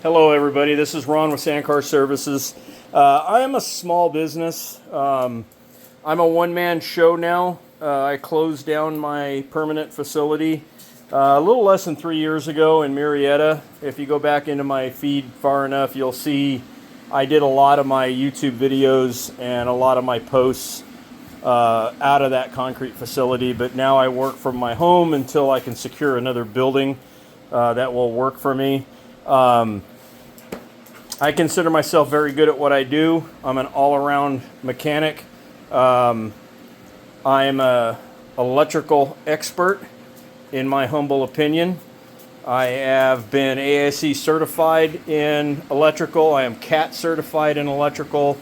Hello everybody, this is Ron with Sandcar Services. I am a small business. I'm a one-man show now. I closed down my permanent facility a little less than 3 years ago in Marietta. If you go back into my feed far enough, you'll see I did a lot of my YouTube videos and a lot of my posts out of that concrete facility, but now I work from my home until I can secure another building that will work for me. I consider myself very good at what I do. I'm an all-around mechanic. I'm an electrical expert, in my humble opinion. I have been ASE certified in electrical. I am CAT certified in electrical.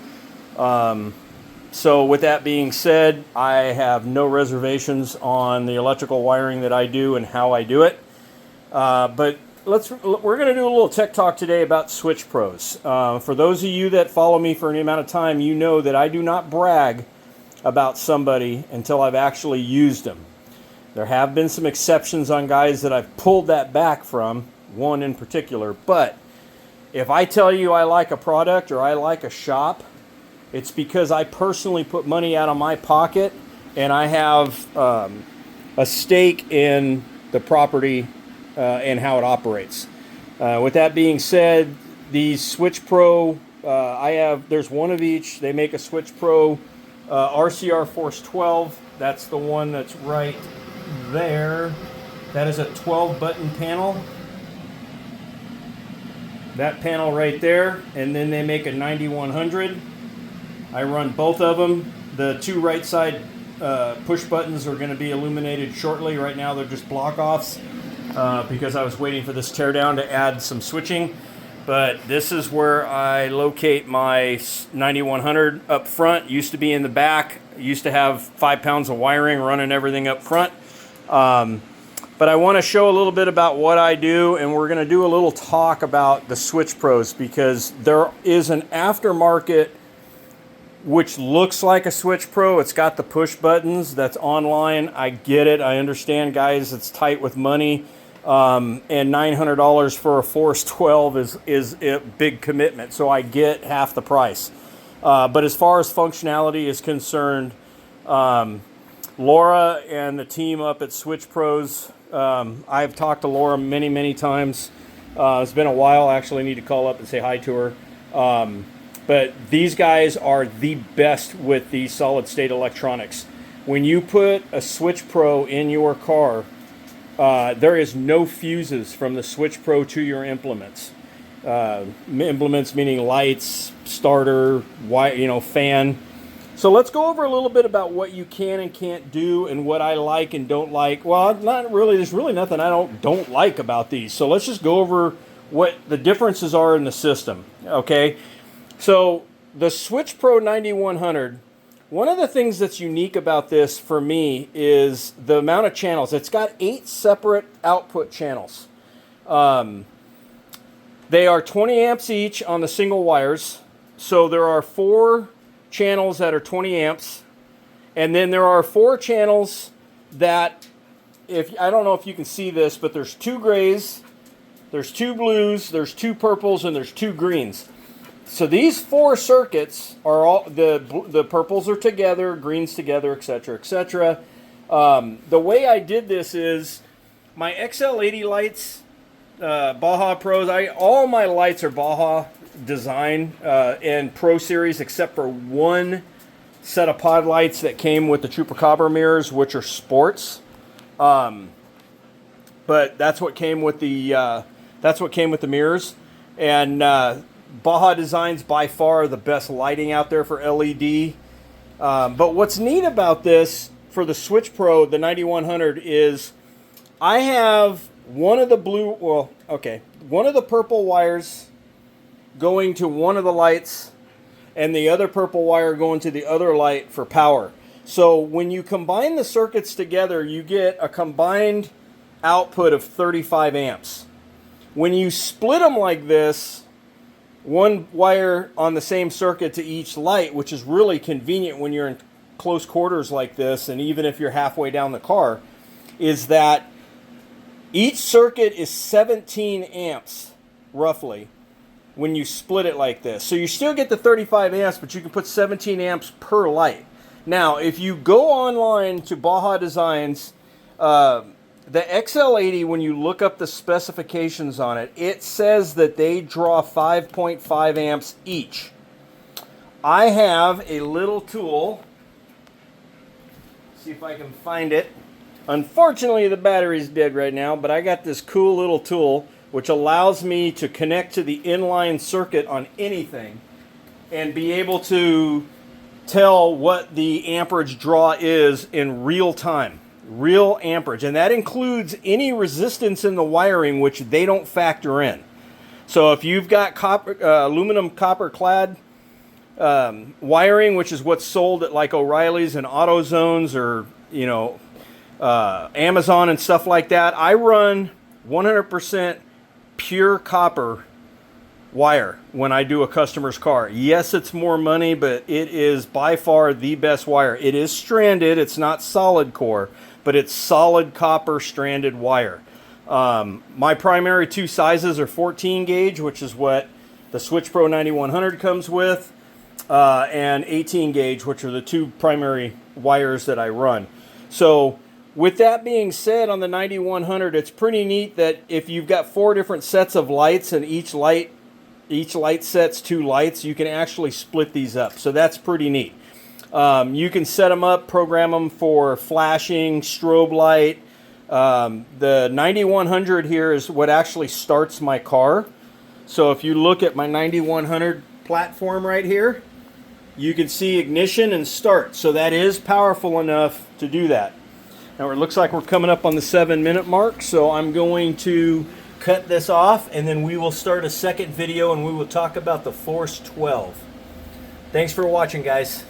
So with that being said, I have no reservations on the electrical wiring that I do and how I do it. But we're going to do a little tech talk today about SwitchPros. For those of you that follow me for any amount of time, you know that I do not brag about somebody until I've actually used them. There have been some exceptions on guys that I've pulled that back from, one in particular. But if I tell you I like a product or I like a shop, it's because I personally put money out of my pocket and I have a stake in the property and how it operates. With that being said, the SwitchPro, there's one of each. They make a SwitchPro RCR Force 12. That's the one that's right there. That is a 12-button panel. That panel right there. And then they make a 9100. I run both of them. The two right side push buttons are going to be illuminated shortly. Right now they're just block offs. Because I was waiting for this teardown to add some switching. But this is where I locate my 9100 up front. Used to be in the back. Used to have 5 pounds of wiring running everything up front. But I want to show a little bit about what I do, and we're going to do a little talk about the SwitchPros because there is an aftermarket which looks like a SwitchPro. It's got the push buttons. That's online. I get it. I understand, guys. It's tight with money. And $900 for a Force 12 is a big commitment. So I get half the price. But as far as functionality is concerned, Laura and the team up at SwitchPros, I've talked to Laura many, many times. It's been a while. I actually need to call up and say hi to her. But these guys are the best with the solid state electronics. When you put a SwitchPro in your car, there is no fuses from the SwitchPro to your implements. Implements meaning lights, starter, fan. So let's go over a little bit about what you can and can't do and what I like and don't like. Well, not really. There's really nothing I don't like about these. So let's just go over what the differences are in the system. Okay. So the SwitchPro 9100, one of the things that's unique about this for me is the amount of channels. It's got 8 separate output channels. They are 20 amps each on the single wires. So there are 4 channels that are 20 amps. And then there are 4 channels that, I don't know if you can see this, but there's 2 grays, there's 2 blues, there's 2 purples, and there's 2 greens. So these 4 circuits are all, the purples are together, greens together, etc., etc. The way I did this is my XL80 lights, Baja Pros, all my lights are Baja design and Pro Series except for one set of pod lights that came with the Chupacabra mirrors, which are sports. But that's what came with the mirrors. And Baja Design's by far the best lighting out there for LED. But what's neat about this for the SwitchPro, the 9100, is I have one of the purple wires going to one of the lights and the other purple wire going to the other light for power. So when you combine the circuits together, you get a combined output of 35 amps. When you split them like this, one wire on the same circuit to each light, which is really convenient when you're in close quarters like this, and even if you're halfway down the car, is that each circuit is 17 amps, roughly. when you split it like this. So you still get the 35 amps, but you can put 17 amps per light. Now, if you go online to Baja Designs, the XL80, when you look up the specifications on it, it says that they draw 5.5 amps each. I have a little tool. See if I can find it. Unfortunately, the battery's dead right now, but I got this cool little tool which allows me to connect to the inline circuit on anything and be able to tell what the amperage draw is in real time. Real amperage. And that includes any resistance in the wiring, which they don't factor in. So if you've got aluminum copper clad wiring, which is what's sold at like O'Reilly's and AutoZones or, you know, Amazon and stuff like that, I run 100% pure copper wire when I do a customer's car. Yes, it's more money, but it is by far the best wire. It is stranded. It's not solid core, but it's solid copper stranded wire. My primary two sizes are 14 gauge, which is what the SwitchPro 9100 comes with, and 18 gauge, which are the two primary wires that I run. So with that being said, on the 9100, it's pretty neat that if you've got 4 different sets of lights and each light sets 2 lights, you can actually split these up. So that's pretty neat. You can set them up, program them for flashing, strobe light. The 9100 here is what actually starts my car. So if you look at my 9100 platform right here, you can see ignition and start. So that is powerful enough to do that. Now it looks like we're coming up on the 7-minute mark, so I'm going to cut this off and then we will start a second video and we will talk about the Force 12. Thanks for watching, guys.